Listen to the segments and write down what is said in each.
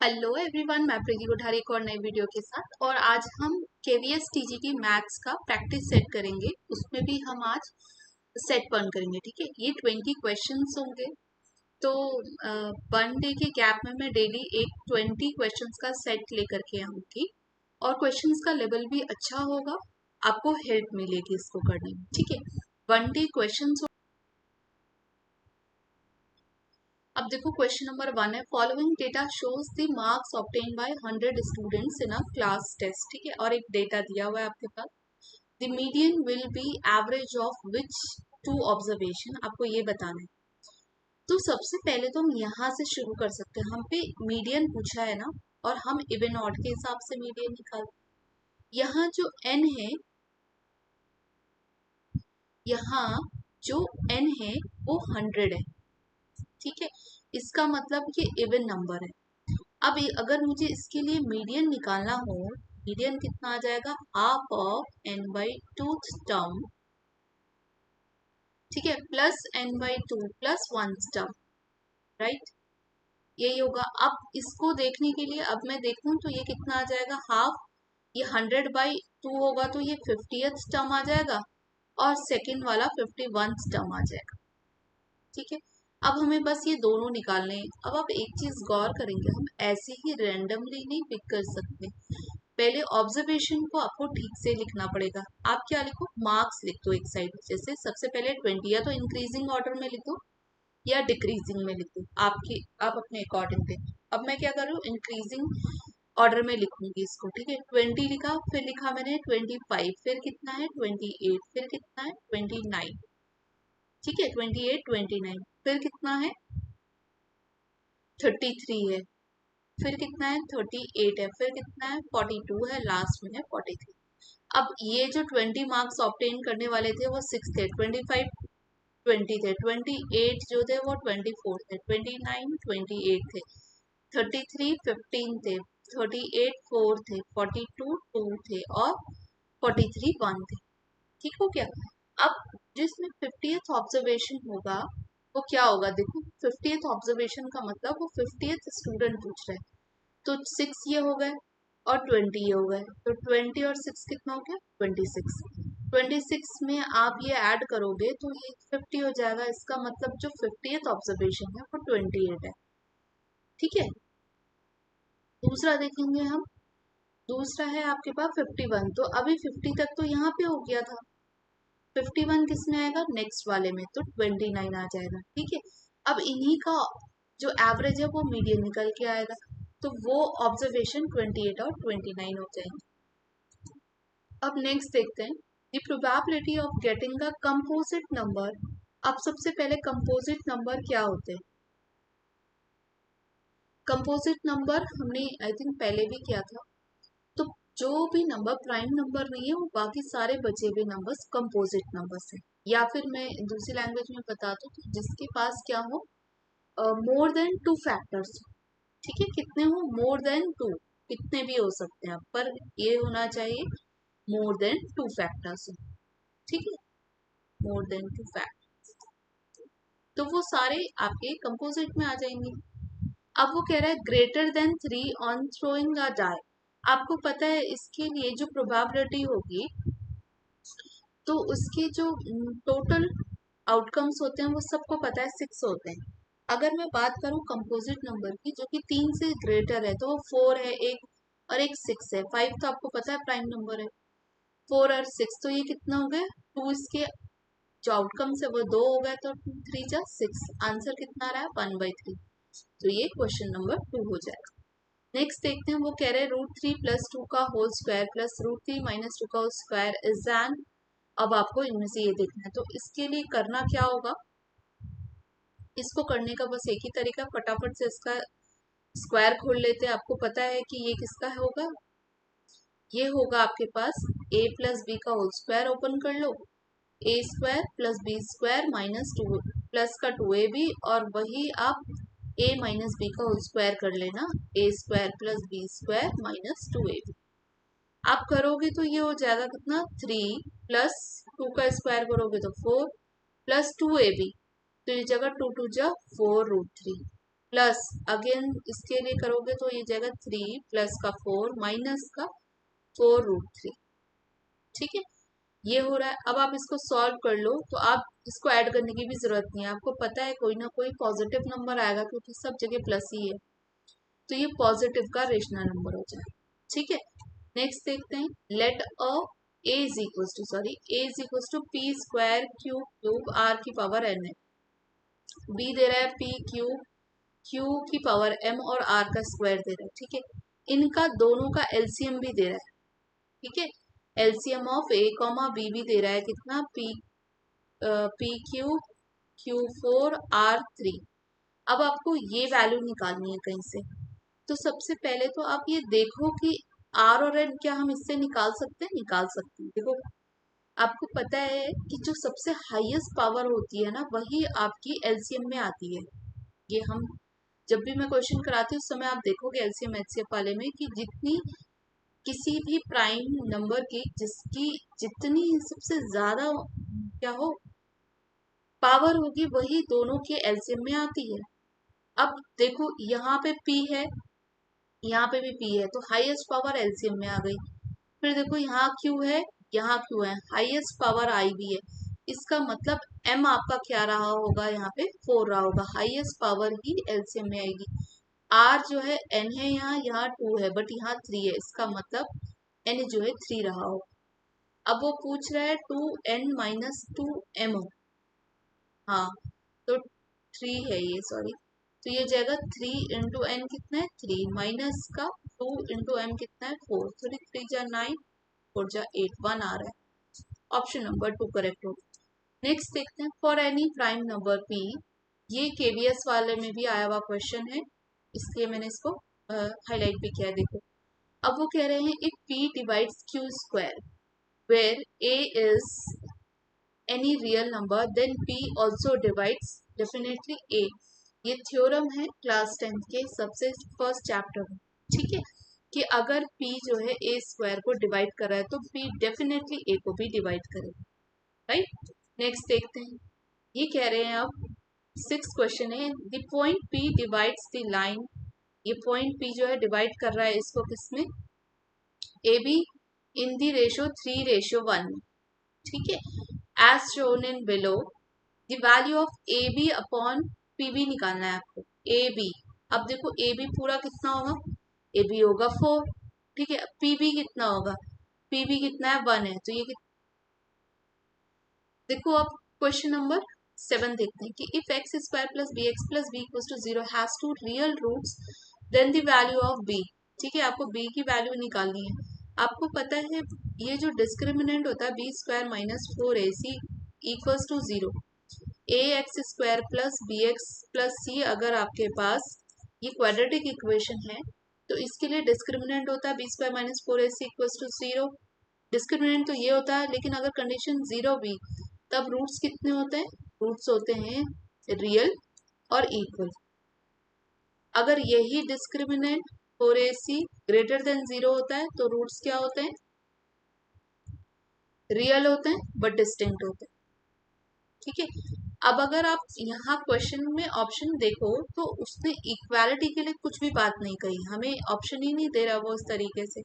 Hello everyone, मैं प्रीति कोठारी एक और नई वीडियो के साथ। और आज हम केवीएस टीजीटी मैथ्स का प्रैक्टिस सेट करेंगे। उसमें भी हम आज सेट पॉइंट करेंगे। ठीक है, ये 20 क्वेश्चंस होंगे। तो 1 डे के गैप में मैं डेली एक 20 क्वेश्चंस का सेट लेकर के आऊंगी और क्वेश्चंस का लेवल भी अच्छा होगा, आपको हेल्प मिलेगी इसको करने में। ठीक है, 1 डे क्वेश्चंस। अब देखो, क्वेश्चन नंबर 1 है, following data shows the marks obtain by 100 students in a class test. ठीक है, और एक डेटा दिया हुआ है आपके पास। The median will be average of which two observation, आपको ये बताना है। तो सबसे पहले तो हम यहाँ से शुरू कर सकते हैं। हम पे मीडियन पूछा है ना, और हम इवन ऑड के हिसाब से मीडियन निकाल। यहाँ जो n है, यहाँ जो n है वो 100 है। ठीक है, इसका मतलब ये इवन नंबर है। अब अगर मुझे इसके लिए मीडियन निकालना हो, मीडियन कितना आ जाएगा, half of n by two term. ठीक है, plus n by two plus 1 term, right, यही होगा। अब इसको देखने के लिए अब मैं देखूं तो ये कितना आ जाएगा, हाफ, ये 100/2 होगा तो ये 50th टर्म आ जाएगा, और सेकेंड वाला 51 टर्म आ जाएगा। ठीक है, अब हमें बस ये दोनों निकालने हैं। अब आप एक चीज गौर करेंगे, हम ऐसे ही रैंडमली नहीं पिक कर सकते। पहले ऑब्जर्वेशन को आपको ठीक से लिखना पड़ेगा। आप क्या लिखो, मार्क्स लिख दो एक साइड। जैसे सबसे पहले 20, या तो इंक्रीजिंग ऑर्डर में लिखो या डिक्रीजिंग में लिखो, आप अपने अकॉर्डिंग थे। अब मैं क्या कर रही हूँ, इंक्रीजिंग ऑर्डर में लिखूंगी इसको। ठीक है, 20 लिखा, फिर लिखा मैंने 25, फिर कितना है 28, फिर कितना है 29। ठीक है, 28, 29, फिर कितना है 33 है, फिर कितना है 38 है, फिर कितना है 42 है, लास्ट में है 43। अब ये जो 20 मार्क्स ऑब्टेन करने वाले थे वो 6 थे, 25 20 थे, 28 जो थे वो 24 थे, 29 28 थे, 33 15 थे, 38 4 थे, 42 2 थे, और 43 1 थे। ठीक हो गया। अब जिसमें 50th ऑब्जर्वेशन होगा वो क्या होगा, देखो 50th ऑब्जर्वेशन का मतलब वो 50th स्टूडेंट पूछ रहे हैं। तो 6 ये हो गए और 20 ये हो गए, तो 20 और 6 कितना हो गया 26। 26 में आप ये ऐड करोगे तो ये 50 हो जाएगा। इसका मतलब जो 50th ऑब्जर्वेशन है वो 28 है। ठीक है, दूसरा देखेंगे हम। दूसरा है आपके पास 51, तो अभी 50 तक तो यहाँ पे हो गया था। 51 किस में आएगा, नेक्स्ट वाले में, तो 29 आ जाएगा। ठीक है, अब इन्हीं का जो एवरेज है वो मीडियन निकल के आएगा, तो वो ऑब्जर्वेशन 28 और 29 हो जाएंगे। अब नेक्स्ट देखते हैं, the probability of getting a composite number. अब सबसे पहले कंपोजिट नंबर क्या होते हैं। कंपोजिट नंबर हमने आई थिंक पहले भी किया था। तो जो भी नंबर प्राइम नंबर नहीं है वो बाकी सारे बचे हुए नंबर्स कंपोजिट नंबर्स हैं। या फिर मैं दूसरी लैंग्वेज में बता दूं तो जिसके पास क्या हो, मोर देन 2 फैक्टर्स। ठीक है, कितने हो, मोर देन 2, कितने भी हो सकते हैं, पर ये होना चाहिए मोर देन 2 फैक्टर्स। ठीक है, मोर देन 2 फैक्टर्स, तो वो सारे आपके कंपोजिट में आ जाएंगे। अब वो कह रहा है greater than 3 on throwing a die. आपको पता है इसके लिए जो प्रोबेबिलिटी होगी, तो उसके जो टोटल आउटकम्स होते हैं वो सबको पता है 6 होते हैं। अगर मैं बात करूं कंपोजिट नंबर की जो कि 3 से ग्रेटर है, तो वो 4 है एक, और एक 6 है। 5 तो आपको पता है प्राइम नंबर है। 4 और 6, तो ये कितना हो गया 2, इसके जो आउटकम्स है वो 2 हो गए, तो 3 जा 6, आंसर कितना रहा है 1/3। तो ये क्वेश्चन नंबर 2 हो जाएगा। नेक्स्ट देखते हैं, वो कह रहे हैं √3 + 2 का होल स्क्वायर प्लस √3 - 2 का होल स्क्वायर इज एन। अब आपको इनमें से ये देखना है, तो इसके लिए करना क्या होगा, इसको करने का बस एक ही तरीका, फटाफट से इसका स्क्वायर खोल लेते हैं। आपको पता है कि ये किसका होगा, ये होगा आपके पास a + b का होल स्क्वायर। ओपन कर लो, a² + b² -2 प्लस का 2ab, और वही आप a - b का होल स्क्वायर कर लेना, a² + b² -2ab। आप करोगे तो ये हो जाएगा कितना 3 प्लस 2 का स्क्वायर करोगे तो 4 प्लस 2ab, तो ये जगह 2 2 जा 4 √3। प्लस अगेन इसके लिए करोगे तो ये जाएगा 3 प्लस का 4 माइनस का 4√3। ठीक है, ये हो रहा है। अब आप इसको सॉल्व कर लो तो आप इसको ऐड करने की भी जरूरत नहीं है, आपको पता है कोई ना कोई पॉजिटिव नंबर आएगा क्योंकि सब जगह प्लस ही है, तो ये पॉजिटिव का रेशनल नंबर हो जाए। ठीक है, नेक्स्ट देखते हैं। Let a A is equal to sorry A is equal to P square Q cube R की पावर एन है। बी दे रहा है पी क्यूब क्यू की पावर एम और आर का स्क्वायर दे रहा है। ठीक है, इनका दोनों का एलसीएम भी दे रहा है। ठीक है, LCM of A comma B भी दे रहा है कितना, पी क्यूब क्यू 4 R3। अब आपको ये वैल्यू निकालनी है कहीं से, तो सबसे पहले तो आप ये देखो कि आर और एन क्या हम इससे निकाल सकते हैं, निकाल सकते हैं। देखो आपको पता है कि जो सबसे हाईएस्ट पावर होती है ना वही आपकी एलसीएम में आती है। ये हम जब भी मैं क्वेश्चन कराती हूँ उस समय आप देखोगे एलसीएम एचसीएफ वाले में कि जितनी किसी भी प्राइम नंबर की जिसकी जितनी सबसे ज्यादा क्या हो पावर होगी वही दोनों के एलसीएम में आती है। अब देखो यहाँ पे P है, यहाँ पे भी P है, तो हाईएस्ट पावर एलसीएम में आ गई। फिर देखो यहाँ Q है, यहाँ Q है, हाईएस्ट पावर I भी है। इसका मतलब M आपका क्या रहा होगा, यहाँ पे 4 रहा होगा, हाईएस्ट पावर ही एलसीएम में आएगी। R जो है N है, यहाँ 2 है, बट यहाँ 3 है, इसका मतलब N जो है 3 रहा होगा। अब वो पूछ रहा है 2N माइनस 2M। हाँ, तो 3 है ये, सॉरी, तो ये जाएगा 3 × n कितना है 3 माइनस का 2 × m कितना है 4, 3 3 जा 9 4 जा 8, 1 आ रहा है। ऑप्शन नंबर 2 करेक्ट होगा। नेक्स्ट देखते हैं, for any prime number p, ये केवीएस वाले में भी आया हुआ क्वेश्चन है, इसलिए मैंने इसको हाईलाइट भी किया है। देखो अब वो कह रहे हैं if p divides q square where a is any real number then p also divides definitely a। ये थ्योरम है क्लास 10th के सबसे फर्स्ट चैप्टर में। ठीक है, कि अगर p जो है a स्क्वायर को डिवाइड कर रहा है तो p डेफिनेटली a को भी डिवाइड करेगा। राइट, नेक्स्ट देखते हैं। ये कह रहे हैं अब 6th क्वेश्चन है, the point p divides the line. ये पॉइंट p जो है डिवाइड कर रहा है इसको किसमें, A B in the ratio 3:1। ठीक है, as shown in below, the value of A B upon P B निकालना है आपको। ए बी, अब देखो ए बी पूरा कितना होगा, ए बी होगा 4। ठीक है, पी बी कितना होगा, पी बी कितना है 1 है, तो ये देखो अब क्वेश्चन नंबर 7 देखते हैं कि if x square plus B x plus b equal to 0 has two real roots then the value of b. ठीक है, आपको बी की वैल्यू निकालनी है। आपको पता है ये जो डिस्क्रिमिनेंट होता है B square minus 4ac equals to 0, A X square plus B x plus C अगर आपके पास ये क्वाड्रेटिक इक्वेशन है तो इसके लिए डिस्क्रिमिनेंट होता है B square minus 4ac equals to 0। Discriminant तो ये होता है, लेकिन अगर कंडीशन 0 भी तब रूट्स कितने होते हैं, रूट्स होते हैं रियल और इक्वल। अगर यही डिस्क्रिमिनेंट 4ac ग्रेटर देन 0 होता है तो रूट्स क्या होते हैं, रियल होते हैं बट डिस्टिंक्ट होते हैं। ठीक है, अब अगर आप यहाँ क्वेश्चन में ऑप्शन देखो तो उसने इक्वालिटी के लिए कुछ भी बात नहीं कही, हमें ऑप्शन ही नहीं दे रहा वो इस तरीके से।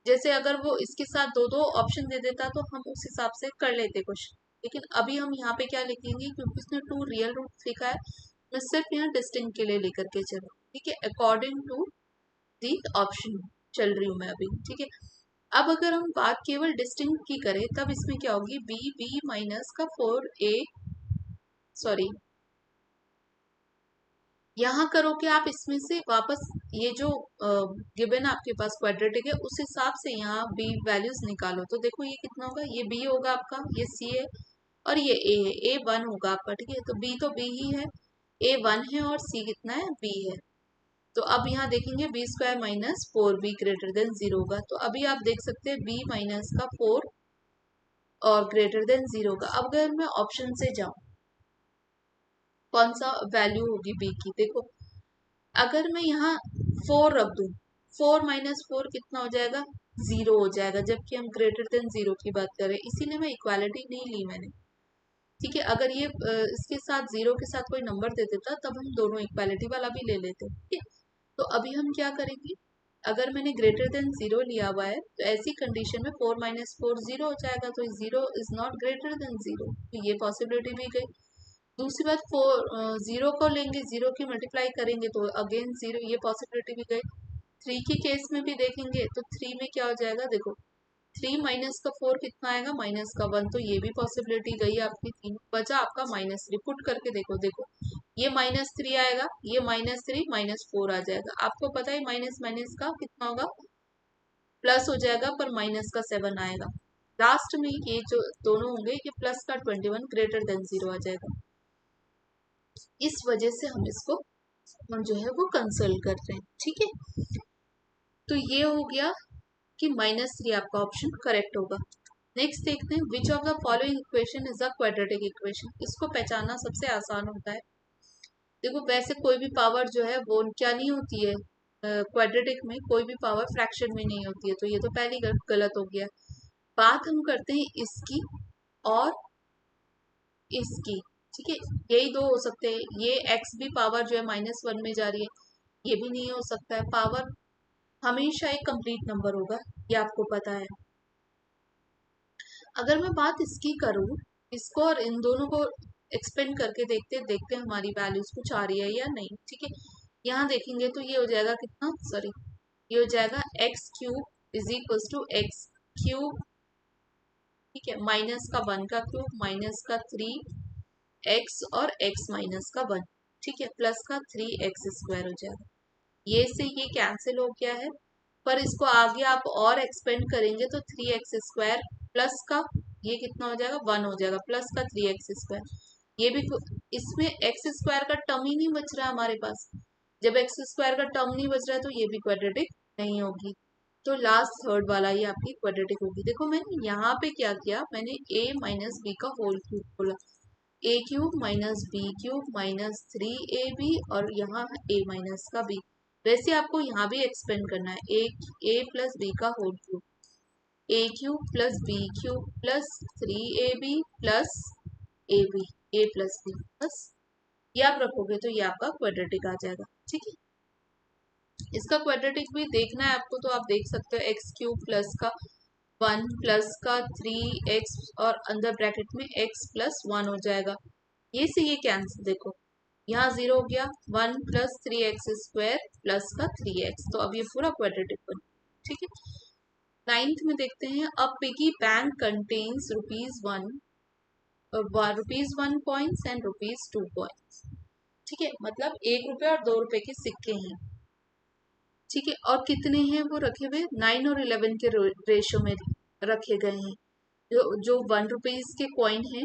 जैसे अगर वो इसके साथ दो दो ऑप्शन दे देता तो हम उस हिसाब से कर लेते क्वेश्चन, लेकिन अभी हम यहाँ पे क्या लिखेंगे क्योंकि उसने 2 रियल रूट्स लिखा है, मैं सिर्फ यहाँ डिस्टिंक्ट के लिए लेकर के चलो। ठीक है, अकॉर्डिंग टू दी ऑप्शन चल रही हूँ मैं अभी। ठीक है, अब अगर हम बात केवल डिस्टिंक्ट की करें तब इसमें क्या होगी, बी बी माइनस का 4a, सॉरी यहाँ करो कि आप इसमें से वापस ये जो गिवन आपके पास क्वाड्रेटिक है उस हिसाब से यहाँ बी वैल्यूज निकालो, तो देखो ये कितना होगा, ये बी होगा आपका, ये सी है और ये ए है, ए 1 होगा आपका। ठीक है, तो बी तो बी ही है, ए 1 है और सी कितना है, बी है। तो अब यहाँ देखेंगे b square minus 4b greater than 0 होगा, तो अभी आप देख सकते हैं बी माइनस का 4 और ग्रेटर देन 0 का। अब अगर मैं ऑप्शन से जाऊं कौन सा वैल्यू होगी बी की, देखो अगर मैं यहाँ 4 रख दूं, 4 माइनस 4 कितना हो जाएगा, 0 हो जाएगा, जबकि हम ग्रेटर देन 0 की बात कर रहे हैं, इसीलिए मैं इक्वालिटी नहीं ली मैंने। ठीक है, अगर ये इसके साथ जीरो के साथ कोई नंबर दे देता तब हम दोनों इक्वालिटी वाला भी ले लेते। ठीक है, तो अभी हम क्या करेंगे, अगर मैंने ग्रेटर देन जीरो लिया हुआ है तो ऐसी कंडीशन में 4 - 4 जीरो हो जाएगा, तो zero is not greater than zero, तो ये पॉसिबिलिटी भी गई। दूसरी बात, जीरो को लेंगे, जीरो की मल्टीप्लाई करेंगे तो अगेन जीरो, ये पॉसिबिलिटी भी गई। थ्री के केस में भी देखेंगे तो थ्री में क्या हो जाएगा, देखो 3 - 4 कितना आएगा, -1, तो ये भी पॉसिबिलिटी गई आपकी, तीन बचा आपका -3। पुट करके देखो, देखो ये -3 आएगा, ये -3 -4 आ जाएगा। आपको पता है माइनस माइनस का कितना होगा, प्लस हो जाएगा, पर माइनस का 7 आएगा। लास्ट में ये जो दोनों होंगे, ये प्लस का 21 ग्रेटर देन जीरो आ जाएगा। इस वजह से हम इसको हम जो है वो कंसल्ट कर रहे हैं। ठीक है, तो ये हो गया कि -3 आपका ऑप्शन करेक्ट होगा। नेक्स्ट देखते हैं, which of the following equation is a quadratic equation. इसको पहचानना सबसे आसान होता है। देखो वैसे कोई भी पावर जो है वो क्या नहीं होती है, क्वाड्रेटिक में कोई भी पावर फ्रैक्शन में नहीं होती है, तो ये तो पहली गलत हो गया। बात हम करते हैं इसकी और इसकी। ठीक है, यही दो हो सकते हैं। ये एक्स भी पावर जो है -1 में जा रही है, ये भी नहीं हो सकता है। पावर हमेशा एक कंप्लीट नंबर होगा, ये आपको पता है। अगर मैं बात इसकी करूं, इसको और इन दोनों को एक्सपेंड करके देखते देखते हमारी वैल्यूज कुछ आ रही है या नहीं। ठीक है, यहाँ देखेंगे तो ये हो जाएगा कितना, सॉरी, ये हो जाएगा x³ is equal to x³। ठीक है, -1 का क्यूब, -3x और x-1। ठीक है, प्लस का 3x² हो जाएगा। ये से ये कैंसिल हो गया है, पर इसको आगे आप और एक्सपेंड करेंगे तो 3x² प्लस का ये कितना हो जाएगा, 1 हो जाएगा, प्लस का 3x²। ये भी इसमें x² का टर्म ही नहीं बच रहा है हमारे पास। जब x² का टर्म नहीं बच रहा है तो ये भी क्वाड्रेटिक नहीं होगी। तो लास्ट थर्ड वाला ये आपकी क्वाड्रेटिक होगी। देखो मैंने यहाँ पे क्या किया, मैंने a - b का होल क्यूब बोला, a³ - b³ -3ab, और यहाँ a माइनस का b। वैसे आपको यहाँ भी एक्सपेंड करना है, a प्लस b का whole cube, a³ plus b³ plus 3ab plus ab, a plus b, बस ये आप रखोगे तो ये आपका क्वाड्रेटिक आ जाएगा। ठीक है, इसका क्वाड्रेटिक भी देखना है आपको तो आप देख सकते हो, x³ प्लस का 1 प्लस का 3x और अंदर ब्रैकेट में x प्लस 1 हो जाएगा। ये से ये कैंसिल, देखो यहाँ 0 हो गया, 1 प्लस 3x² प्लस का 3x, तो अब ये पूरा क्वाड्रेटिक बन। ठीक है, 9th में देखते हैं, a piggy bank contains ₹1 ₹1 coins and ₹2 coins. ठीक है, मतलब ₹1 और ₹2 के सिक्के हैं। ठीक है, और कितने हैं वो रखे हुए, 9 और 11 के रेशो में रखे गए हैं। जो ₹1 के कॉइन है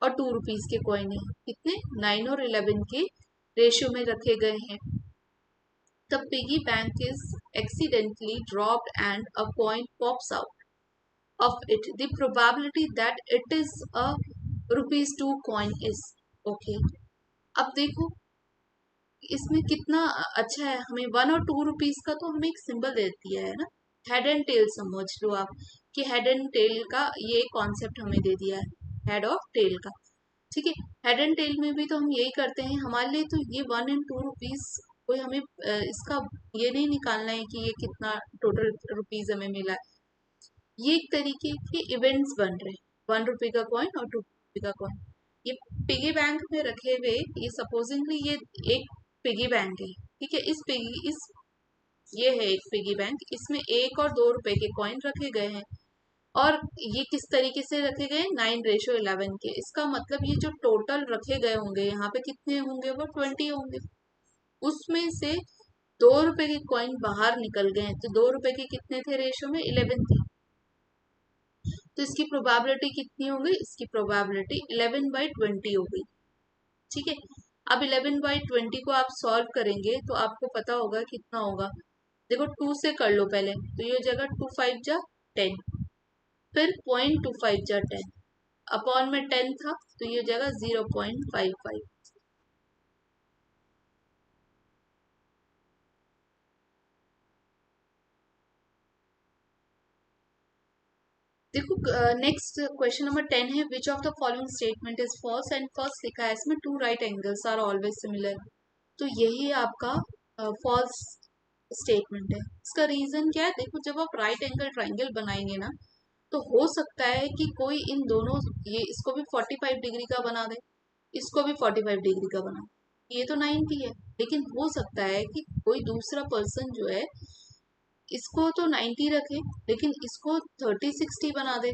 और ₹2 के कॉइन है, कितने, 9 और 11 के रेशियो में रखे गए हैं। The piggy bank is accidentally dropped and a coin pops out of it. The probability that it is a ₹2 coin is okay. अब देखो इसमें कितना अच्छा है, हमें 1 और ₹2 का तो हमें एक सिंबल दे दिया है ना, हेड एंड टेल समझ लो आप, कि हेड एंड टेल का ये कॉन्सेप्ट हमें दे दिया है, हेड और टेल का। ठीक है, हेड एंड टेल में भी तो हम यही करते हैं, हमारे लिए तो ये 1 एंड ₹2 कोई हमें इसका ये नहीं निकालना है कि ये कितना टोटल रुपीज हमें मिला है। ये एक तरीके के इवेंट्स बन रहे हैं, ₹1 का कॉइन और ₹2 का कॉइन। ये पिगी बैंक में रखे हुए, ये सपोजिंगली ये एक पिगी बैंक है। ठीक है, ये है एक पिगी बैंक, इसमें 1 और ₹2 के कॉइन रखे गए हैं, और ये किस तरीके से रखे गए, 9:11 के। इसका मतलब ये जो टोटल रखे गए होंगे यहाँ पे कितने होंगे, वो 20 होंगे। उसमें से ₹2 के कॉइन बाहर निकल गए हैं, तो ₹2 के कितने थे रेशो में, 11 थे। तो इसकी प्रोबेबिलिटी कितनी हो गई, इसकी प्रोबेबिलिटी 11/20 हो गई। ठीक है, अब 11/20 को आप सॉल्व करेंगे तो आपको पता होगा कितना होगा। देखो 2 से कर लो पहले, तो ये हो जाएगा 2 5 जा 10, फिर 0.25 जा 10, अपॉन में 10 था तो ये हो जाएगा 0.55। देखो नेक्स्ट क्वेश्चन नंबर 10 है, which of the following statement is false, and first लिखा है इसमें two right angles are always similar. तो यही आपका फॉल्स स्टेटमेंट है। इसका रीजन क्या है, देखो जब आप राइट एंगल ट्राइंगल बनाएंगे ना, तो हो सकता है कि कोई इन दोनों, ये इसको भी 45 डिग्री का बना दे, इसको भी 45 डिग्री का बना दे, ये तो 90 है, लेकिन हो सकता है कि कोई दूसरा पर्सन जो है इसको तो 90 रखे लेकिन इसको 30-60 बना दे,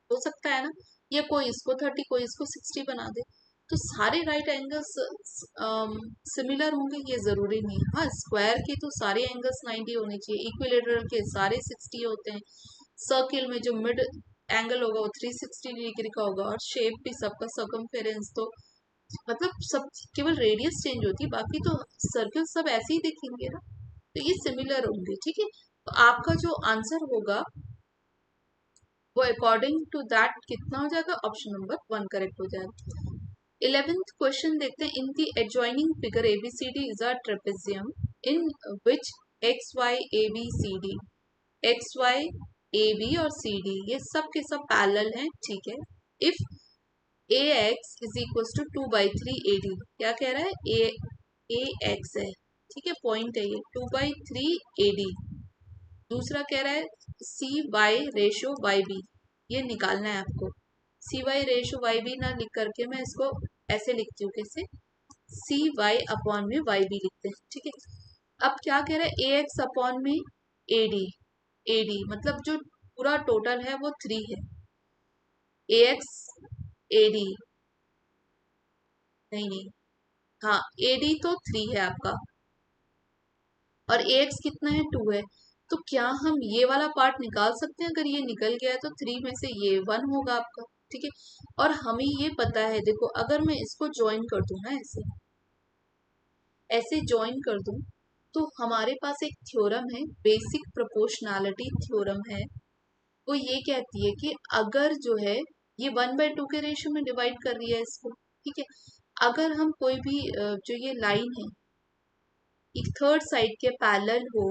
हो सकता है ना। या कोई इसको 30 कोई इसको 60 बना दे। तो सारे राइट एंगल्स सिमिलर होंगे ये जरूरी नहीं है। हाँ, स्क्वायर के तो सारे एंगल्स 90 होने चाहिए, इक्विलेटरल के सारे 60 होते हैं, सर्किल में जो मिड एंगल होगा वो 360 डिग्री का होगा, और शेप भी सबका सर्कमफेरेंस तो मतलब सब केवल रेडियस चेंज होती है, बाकी तो सर्कल सब ऐसे ही दिखेंगे ना। तो ये सिमिलर होंगे, ठीक है। तो आपका जो आंसर होगा वो अकॉर्डिंग टू दैट कितना हो जाएगा, ऑप्शन नंबर 1 करेक्ट हो जाएगा। 11th क्वेश्चन देखते हैं, in the adjoining figure ABCD is a trapezium in which X Y A B C D, X Y A B और सी डी ये सब के सब पैरेलल हैं, ठीक है। If A X is equal to 2/3 A D, क्या कह रहा है, ए एक्स है, ठीक है, पॉइंट है ये 2/3 ए डी। दूसरा कह रहा है सी वाई रेशो वाई बी, ये निकालना है आपको। सी वाई रेशो वाई बी ना लिख करके मैं इसको ऐसे लिखती हूँ, कैसे, सी वाई अपॉन में वाई बी लिखते हैं, ठीक है। अब क्या कह रहा है, ए एक्स अपॉन में ए डी, ए डी मतलब जो पूरा टोटल है वो 3 है, ए एक्स ए डी, नहीं नहीं, हाँ ए डी तो 3 है आपका, और ए एक्स कितना है, 2 है। तो क्या हम ये वाला पार्ट निकाल सकते हैं, अगर ये निकल गया है तो 3 में से ये 1 होगा आपका, ठीक है। और हमें ये पता है, देखो अगर मैं इसको ज्वाइन कर दूं ना, ऐसे ऐसे ज्वाइन कर दूं, तो हमारे पास एक थ्योरम है, बेसिक प्रोपोर्शनैलिटी थ्योरम है। वो ये कहती है कि अगर जो है ये 1/2 के रेशियो में डिवाइड कर रही है इसको, ठीक है। अगर हम कोई भी जो ये लाइन है एक थर्ड साइड के पैरेलल हो,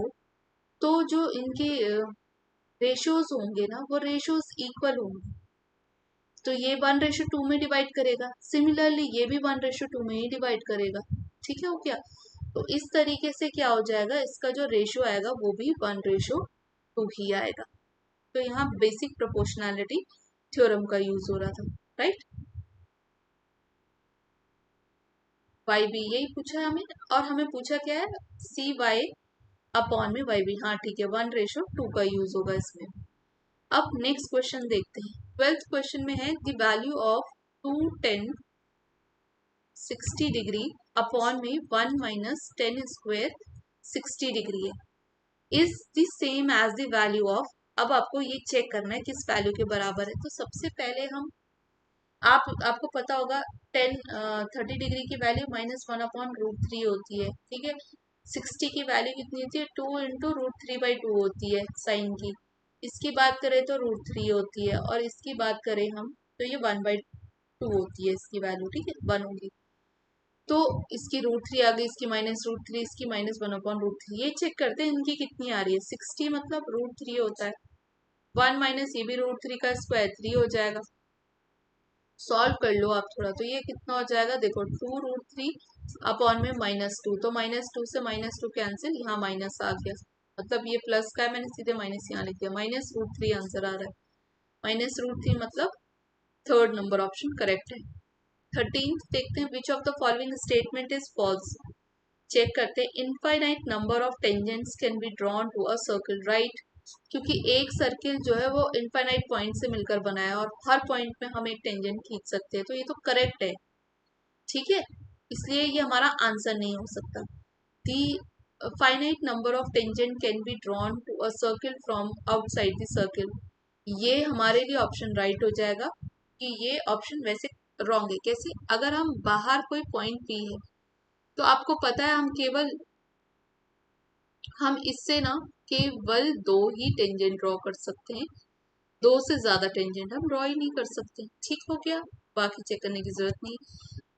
तो जो इनके रेशियोज होंगे ना वो रेशियोज इक्वल होंगे। तो ये 1/2 में डिवाइड करेगा, सिमिलरली ये भी 1/2 में ही डिवाइड करेगा, ठीक है, हो गया। तो इस तरीके से क्या हो जाएगा, इसका जो रेशियो आएगा वो भी 1/2 ही आएगा। तो यहाँ बेसिक प्रोपोर्शनैलिटी थ्योरम का यूज हो रहा था, राइट। वाई बी यही पूछा है हमें, और हमें पूछा क्या है, सी वाई अपॉन में वाई बी, हाँ ठीक है, 1/2 का यूज होगा इसमें। अब नेक्स्ट क्वेश्चन देखते हैं, 12th क्वेश्चन में है, the value of 2 tan 60 degree upon में 1 माइनस टेन स्क्वायर 60 डिग्री है, is the same as the value of. अब आपको ये चेक करना है किस वैल्यू के बराबर है। तो सबसे पहले हम, आपको पता होगा 30 डिग्री की वैल्यू -1/√3 होती है, ठीक है। 60 की वैल्यू कितनी होती है, 2 × √3/2 होती है साइन की। इसकी बात करें तो √3 होती है, और इसकी बात करें हम तो ये 1/2 होती है इसकी वैल्यू, ठीक है, 1 होगी। तो इसकी √3 आ गई, इसकी -√3, इसकी -1/√3। ये चेक करते हैं इनकी कितनी आ रही है। 60 मतलब √3 होता है, 1 माइनस ये भी √3 का स्क्वायर 3 हो जाएगा। सॉल्व कर लो आप थोड़ा, तो ये कितना हो जाएगा, देखो 2√3 अपॉन में -2, तो -2 से -2 कैंसिल, यहाँ माइनस आ गया, मतलब ये प्लस का है, मैंने सीधे माइनस यहाँ लिख दिया, -√3 आंसर आ रहा है। -√3 मतलब थर्ड नंबर ऑप्शन करेक्ट है। 13th देखते हैं, which of the following statement is false. Check करते हैं, infinite number of tangents can be drawn to a circle, right. क्योंकि एक सर्किल जो है वो इनफाइनाइट पॉइंट से मिलकर बना है, और हर पॉइंट में हम एक टेंजेंट खींच सकते हैं, तो ये तो करेक्ट है, ठीक है। इसलिए ये हमारा आंसर नहीं हो सकता। The finite number of tangent can be drawn to a circle from outside the circle, ये हमारे लिए ऑप्शन राइट हो जाएगा। कि ये ऑप्शन वैसे रॉन्ग है, कैसे, अगर हम बाहर कोई पॉइंट पी है, तो आपको पता है हम इससे ना केवल 2 ही टेंजेंट ड्रॉ कर सकते हैं, 2 से ज्यादा टेंजेंट हम ड्रॉ ही नहीं कर सकते, ठीक हो गया, बाकी चेक करने की जरूरत नहीं।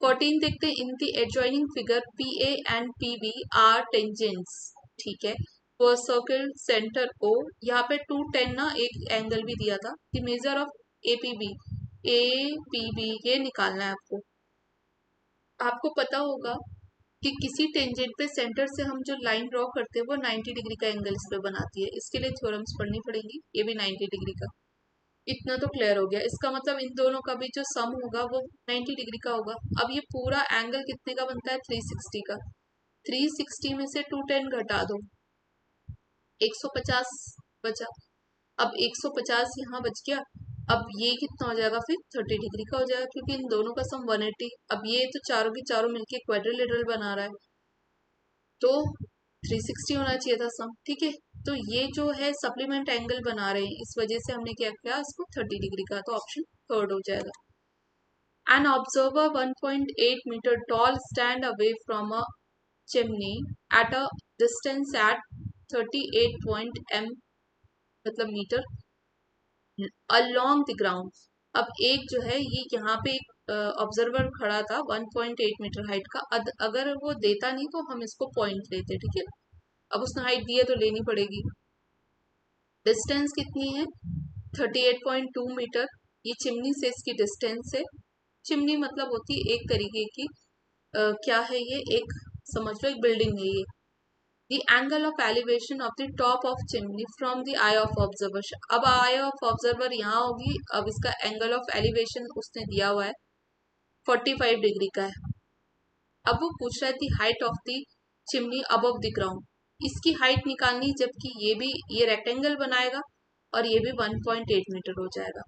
14 देखते हैं, in the adjoining figure P A and P B R tangents, ठीक है। वो सर्किल सेंटर ओ, यहाँ पे 210 ना एक एंगल भी दिया था। The measure of APB, APB ये निकालना है आपको। आपको पता होगा कि किसी टेंजेंट पे सेंटर से हम जो लाइन ड्रॉ करते हैं वो 90 डिग्री का एंगल इस पे बनाती है। इसके लिए थ्योरम्स पढ़नी पड़ेगी। ये भी 90 डिग्री का, इतना तो क्लियर हो गया। इसका मतलब इन दोनों का भी जो सम होगा वो 90 डिग्री का होगा। अब ये पूरा एंगल कितने का बनता है? 360 का। 360 में से 210 घटा दो, 150 बचा। अब 150 यहाँ बच गया। अब ये कितना हो जाएगा फिर? 30 डिग्री का हो जाएगा, क्योंकि इन दोनों का सम 180। अब ये तो चारों के चारों मिलके क्वाड्रिलेटरल बना रहा है, तो 360 होना चाहिए था सम। ठीक है, तो ये जो है सप्लीमेंट एंगल बना रहे हैं, इस वजह से हमने क्या किया, इसको 30 डिग्री का, तो ऑप्शन थर्ड हो जाएगा। An observer 1.8 meter tall stand away from a chimney at a distance at 38 point m मतलब मीटर along the ground। अब एक जो है ये यहाँ पे एक ऑब्जर्वर खड़ा था 1.8 मीटर हाइट का। अगर वो देता नहीं तो हम इसको पॉइंट लेते, ठीक है। अब उसने हाइट दी है तो लेनी पड़ेगी। डिस्टेंस कितनी है? 38.2 मीटर। ये चिमनी से इसकी डिस्टेंस है। चिमनी मतलब होती है एक तरीके की क्या है ये, एक समझ लो एक बिल्डिंग है ये। The angle of elevation of the top of chimney from the eye of observer। अब eye of observer यहाँ होगी। अब इसका एंगल ऑफ एलिवेशन उसने दिया हुआ है 45 डिग्री का है। अब वो पूछ रहा है दी height of the chimney above the ground. इसकी हाइट निकालनी, जबकि ये रेक्टेंगल बनाएगा और ये भी 1.8 मीटर हो जाएगा।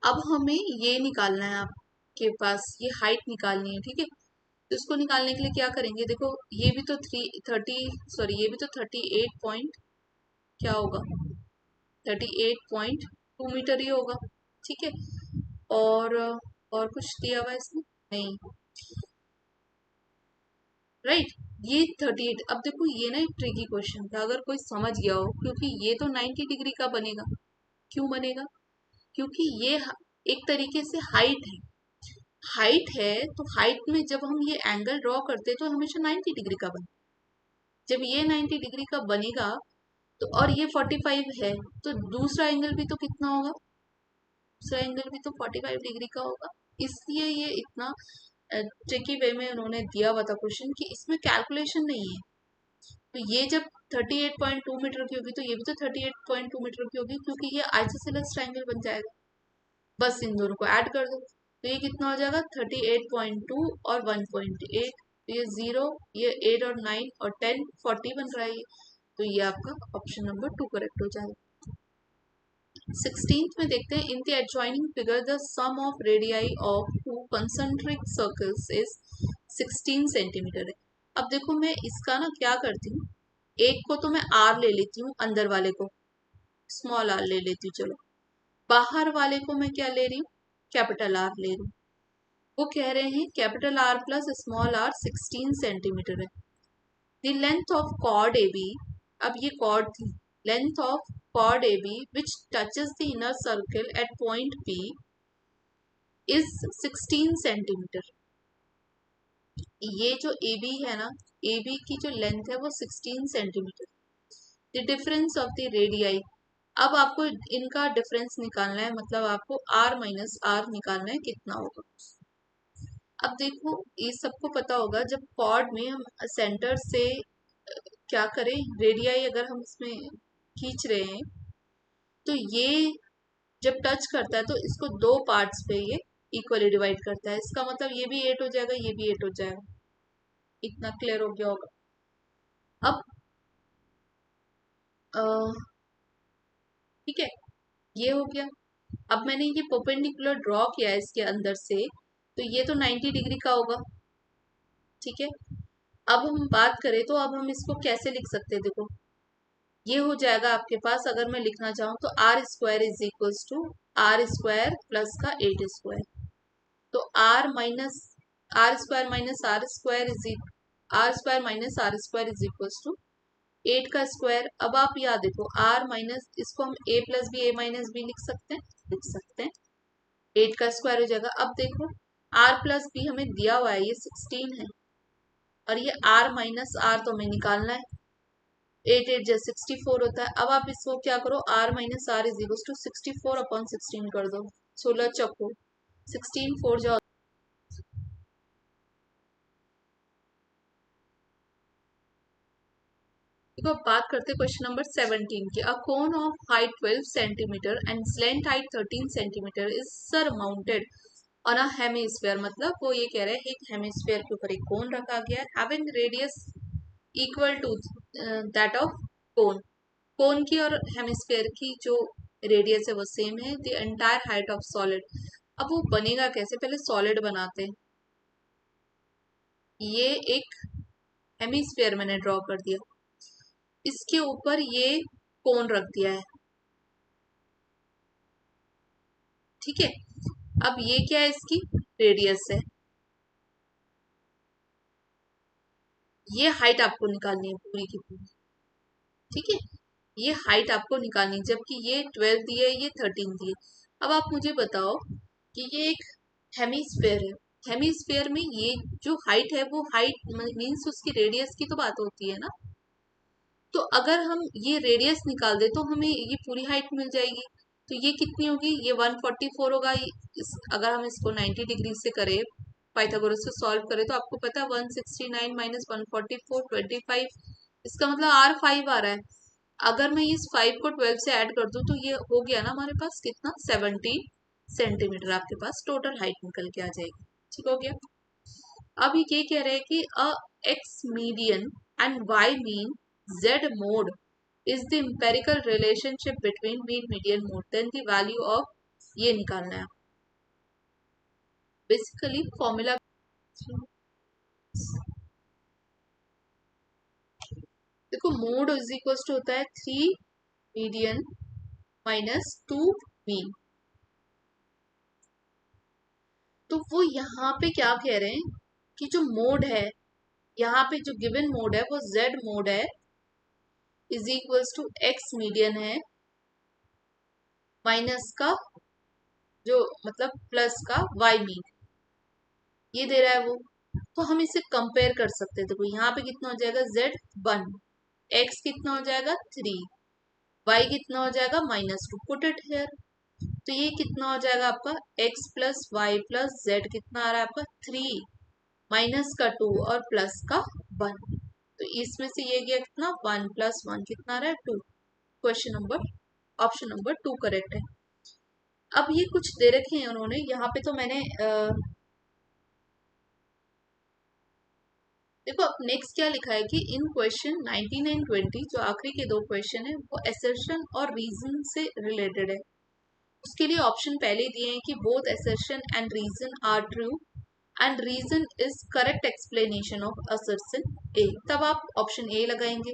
अब हमें ये निकालना है, आपके पास ये हाइट निकालनी है, ठीक है। तो इसको निकालने के लिए क्या करेंगे, देखो ये भी तो 38 पॉइंट क्या होगा, 38.2 मीटर ही होगा, ठीक है। और कुछ दिया हुआ है इसमें नहीं, राइट। ये 38। अब देखो ये ना एक ट्रिकी क्वेश्चन था, अगर कोई समझ गया हो, क्योंकि ये तो 90 डिग्री का बनेगा। क्यों बनेगा? क्योंकि ये एक तरीके से हाइट है। हाइट है तो हाइट में जब हम ये एंगल ड्रॉ करते हैं तो हमेशा 90 डिग्री का बने। जब ये 90 डिग्री का बनेगा तो, और ये 45 है, तो दूसरा एंगल भी तो कितना होगा? दूसरा एंगल भी तो 45 डिग्री का होगा। इसलिए ये इतना ट्रिकी वे में उन्होंने दिया हुआ था क्वेश्चन कि इसमें कैलकुलेशन नहीं है। तो ये जब 38.2 मीटर की होगी तो ये भी तो 38.2 मीटर की होगी, क्योंकि ये आइसोसेलेस ट्रायंगल बन जाएगा। बस इन दोनों को ऐड कर दो तो ये कितना हो जाएगा? 38.2 और 1.8, तो ये 0, ये 8 और 9 और 10, 40 बन रहा है ये। तो ये आपका ऑप्शन नंबर 2 करेक्ट हो जाएगा। 16th में देखते हैं, in the adjoining figure the sum of radii of two concentric circles is 16 centimetre है। अब देखो मैं इसका ना क्या करती हूँ, एक को तो मैं आर ले लेती हूँ, अंदर वाले को स्मॉल आर ले लेती हूँ, चलो। बाहर वाले को मैं क्या ले रही हूँ? कैपिटल आर ले रही हूँ। वो कह रहे हैं capital R plus small R 16 centimetre है। The length of chord A B, अब ये कॉर्ड थी, length of chord A B which touches the inner circle at point P is 16 centimetre. ये जो ए बी है ना, ए बी की जो लेंथ है वो 16 centimetre. The difference of the radii, अब आपको इनका डिफरेंस निकालना है, मतलब आपको आर माइनस आर निकालना है, कितना होगा। अब देखो ये सबको पता होगा, जब कॉर्ड में हम सेंटर से क्या करें, रेडियाई अगर हम इसमें खींच रहे हैं तो ये जब टच करता है तो इसको दो पार्ट्स पे ये इक्वली डिवाइड करता है। इसका मतलब ये भी 8 हो जाएगा, ये भी 8 हो जाएगा। इतना क्लियर हो गया होगा। अब ठीक है, ये हो गया। अब मैंने ये परपेंडिकुलर ड्रॉ किया है इसके अंदर से, तो ये तो 90 डिग्री का होगा, ठीक है। अब हम बात करें तो अब हम इसको कैसे लिख सकते हैं, देखो ये हो जाएगा आपके पास, अगर मैं लिखना चाहूँ तो R square is equals to R square plus का 8 स्क्वायर। तो R square minus R square is equals to 8 का स्क्वायर। अब आप याद देखो आर माइनस, इसको हम ए प्लस बी ए माइनस बी लिख सकते हैं। 8 का स्क्वायर हो जाएगा। अब देखो आर प्लस बी हमें दिया हुआ है, ये 16 है। और ये r माइनस आर तो हमें निकालना है। 8 8 जैसे 64 होता है। अब आप इसको क्या करो, r minus R is equal to 64/16 कर दो। 16 चौको 16 4 जाओ। देखो बात करते हैं क्वेश्चन नंबर 17 की। A cone of height 12 centimetre and slant height 13 centimetre is surmounted on a hemisphere. मतलब वो ये कह रहे हैं एक हेमिस्फीयर के ऊपर एक कोन रखा गया है having radius equal to that of cone. Cone की और हेमिस्फीयर की जो रेडियस है वो सेम है। The entire height of solid. अब वो बनेगा कैसे, पहले सॉलिड बनाते हैं। ये एक हेमिस्फीयर मैंने ड्रॉ कर दिया, इसके ऊपर ये कोन रख दिया है, ठीक है। अब ये क्या है, इसकी रेडियस है। ये हाइट आपको निकालनी है पूरी की पूरी, ठीक है। ये हाइट आपको निकालनी है, जबकि ये 12 दी है, ये 13 दी है। अब आप मुझे बताओ कि ये एक हेमिस्फेयर है। हेमिस्फेयर में ये जो हाइट है वो हाइट मीन्स उसकी रेडियस की तो बात होती है ना। तो अगर हम ये रेडियस निकाल दे तो हमें ये पूरी हाइट मिल जाएगी। तो ये कितनी होगी, ये 144 होगा। अगर हम इसको 90 डिग्री से करें, पाइथागोरस से सॉल्व करें, तो आपको पता है 169 माइनस 144 25। इसका मतलब R5 आ रहा है। अगर मैं इस 5 को 12 से ऐड कर दूं तो ये हो गया ना हमारे पास कितना, 17 सेंटीमीटर आपके पास टोटल हाइट निकल के आ जाएगी। ठीक हो गया। अब ये कह रहे हैं कि uh X median and Y mean Z mode is the empirical relationship between mean median mode, then the value of, ये निकालना है बेसिकली फॉर्मूला। देखो मोड इज इक्वल टू होता है 3 मीडियन माइनस 2 मीन। तो वो यहाँ पे क्या कह रहे हैं कि जो मोड है, यहाँ पे जो गिवन मोड है वो जेड मोड है, is equals to X median है माइनस का जो मतलब प्लस का वाई मीन, ये दे रहा है वो। तो हम इसे कंपेयर कर सकते हैं। देखो यहाँ पे कितना हो जाएगा, जेड 1, एक्स कितना हो जाएगा 3, वाई कितना हो जाएगा -2, पुट इट हेयर। तो ये कितना हो जाएगा आपका X plus Y plus Z, कितना आ रहा है आपका 3 माइनस का 2 और प्लस का 1। तो इसमें से ये गया कितना 1 प्लस 1 कितना आ रहा है 2। Question number option number 2 correct है। अब ये कुछ दे रखे हैं उन्होंने यहाँ पे, तो मैंने देखो अब नेक्स्ट क्या लिखा है कि इन क्वेश्चन 19 एंड 20 जो आखिरी के दो क्वेश्चन है वो असर्शन और रीजन से रिलेटेड है। उसके लिए ऑप्शन पहले दिए हैं कि both assertion and reason are true and reason is correct explanation of assertion A, तब आप ऑप्शन ए लगाएंगे।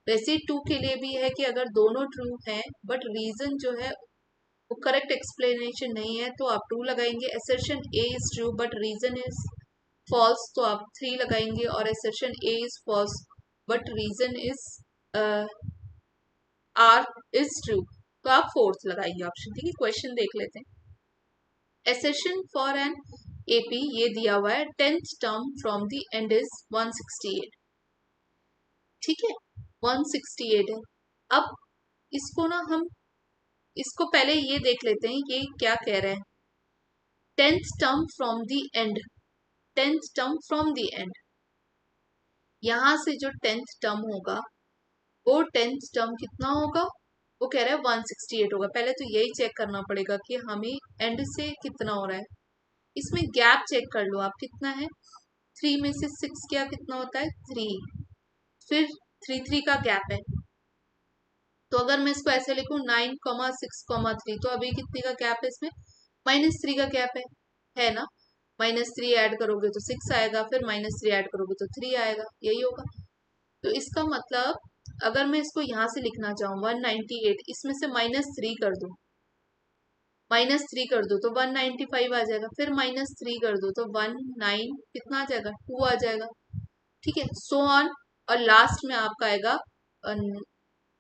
वैसे 2 के लिए भी है कि अगर दोनों ट्रू हैं बट रीजन जो है वो करेक्ट एक्सप्लेनेशन नहीं है तो आप 2 लगाएंगे। Assertion A is true but reason is false तो आप 3 लगाएंगे। और assertion A is false but reason is R is true तो आप फोर्थ लगाएंगे ऑप्शन, ठीक है। क्वेश्चन देख लेते हैं। assertion फॉर एन AP ये दिया हुआ है 10th term from the end is 168, ठीक है 168 है। अब इसको ना हम इसको पहले ये देख लेते हैं ये क्या कह रहे हैं। 10th term from the end, 10th term from the end, यहां से जो 10th टर्म होगा वो 10th टर्म कितना होगा, वो कह रहा है 168 होगा। पहले तो यही चेक करना पड़ेगा कि हमें एंड से कितना हो रहा है। इसमें गैप चेक कर लो आप कितना है, 3 में से 6 क्या कितना होता है 3, फिर 3 3 का गैप है। तो अगर मैं इसको ऐसे लिखूं 9,6,3 तो अभी कितने का गैप है इसमें, -3 का गैप है ना। -3 ऐड करोगे तो 6 आएगा, फिर -3 ऐड करोगे तो 3 आएगा, यही होगा। तो इसका मतलब अगर मैं इसको यहाँ से लिखना चाहूँ 198, इसमें से -3 कर दो, -3 कर दो तो 195 आ जाएगा, फिर -3 कर दो तो 19 कितना आ जाएगा 2 आ जाएगा, ठीक है सो ऑन। और लास्ट में आपका आएगा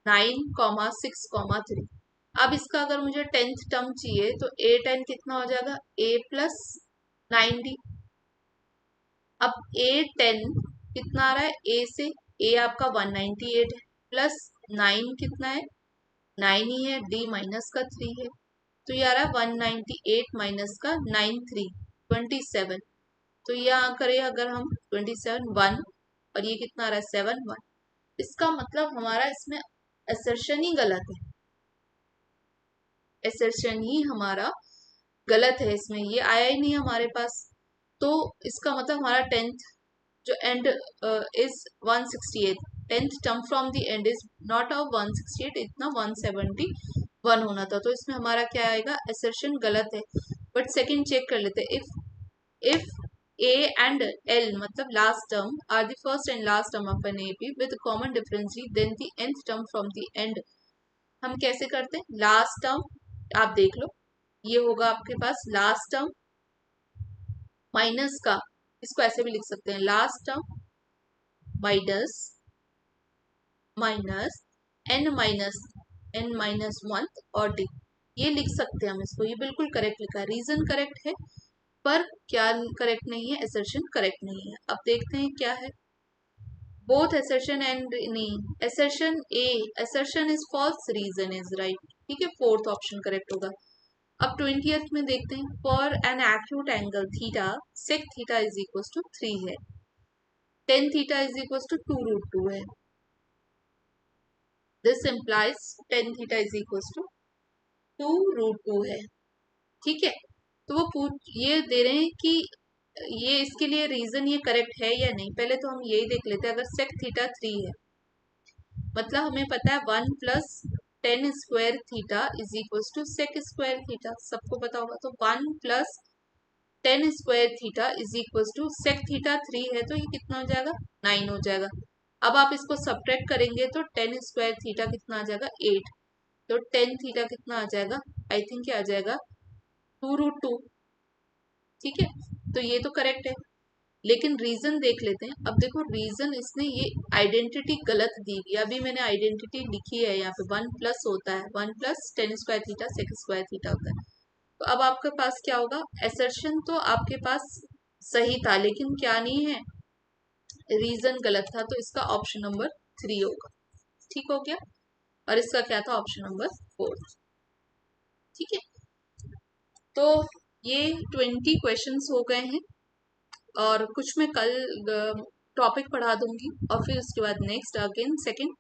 9,6,3। अब इसका अगर मुझे 10th टर्म चाहिए तो A10 कितना हो जाएगा A प्लस 90। अब A10 कितना आ रहा है ए से, ए आपका 198 है, प्लस 9 कितना है, 9 ही है, डी माइनस का 3 है, तो ये आ रहा है 198 माइनस का 9 3 27। तो यहाँ करें अगर हम 27 1, और ये कितना आ रहा है 7 1, इसका मतलब हमारा इसमें असर्शन ही गलत है, असर्शन ही हमारा गलत है, इसमें ये आया ही नहीं हमारे पास। तो इसका मतलब हमारा टेंथ जो and is 168, tenth term from the end is not of 168, इतना 171 होना था, तो इसमें हमारा क्या आएगा, असर्शन गलत है। बट सेकंड चेक कर लेते हैं, इफ a and l मतलब last term are the first and last term of an AP with common difference then the nth term from the end। हम कैसे करते हैं, लास्ट टर्म आप देख लो, ये होगा आपके पास लास्ट टर्म माइनस का, इसको ऐसे भी लिख सकते हैं, last term minus minus N minus one और डी, ये लिख सकते हैं हम इसको, ये बिल्कुल करेक्ट लिखा है, रीजन करेक्ट है, पर क्या करेक्ट नहीं है, असर्शन करेक्ट नहीं है। अब देखते हैं क्या है, बोथ assertion and नहीं, assertion A, assertion is false, reason is right, ठीक है, फोर्थ ऑप्शन करेक्ट होगा। अब 20th में देखते हैं, for an acute angle theta sec theta is equal to 3 है, tan theta is equal to 2√2 है, this implies tan theta is equal to 2√2 है, ठीक है। तो वो पूछ ये दे रहे हैं कि ये इसके लिए रीजन ये करेक्ट है या नहीं, पहले तो हम यही देख लेते हैं, अगर sec थीटा 3 है मतलब हमें पता है 1 plus tan square theta is equal to sec square theta, सबको पता होगा, तो 1 plus tan square theta is equal to sec theta 3 है, तो ये कितना हो जाएगा 9 हो जाएगा। अब आप इसको सब्ट्रैक्ट करेंगे तो टेन स्क्वायर थीटा कितना आ जाएगा 8, तो टेन थीटा कितना आ जाएगा, आई थिंक क्या आ जाएगा 2√2, ठीक है, तो ये तो करेक्ट है। लेकिन रीजन देख लेते हैं, अब देखो रीजन इसने ये आइडेंटिटी गलत दी हुई है, अभी मैंने आइडेंटिटी लिखी है यहाँ पे 1 प्लस होता है, 1 plus tan square theta sec square theta होता है, तो अब आपके पास क्या होगा, एसर्शन तो आपके पास सही था लेकिन क्या नहीं है, रीजन गलत था, तो इसका ऑप्शन नंबर 3 होगा, ठीक हो गया। और इसका क्या था, ऑप्शन नंबर 4, ठीक है। तो ये 20 क्वेश्चंस हो गए हैं, और कुछ मैं कल टॉपिक पढ़ा दूंगी, और फिर उसके बाद नेक्स्ट अगेन सेकंड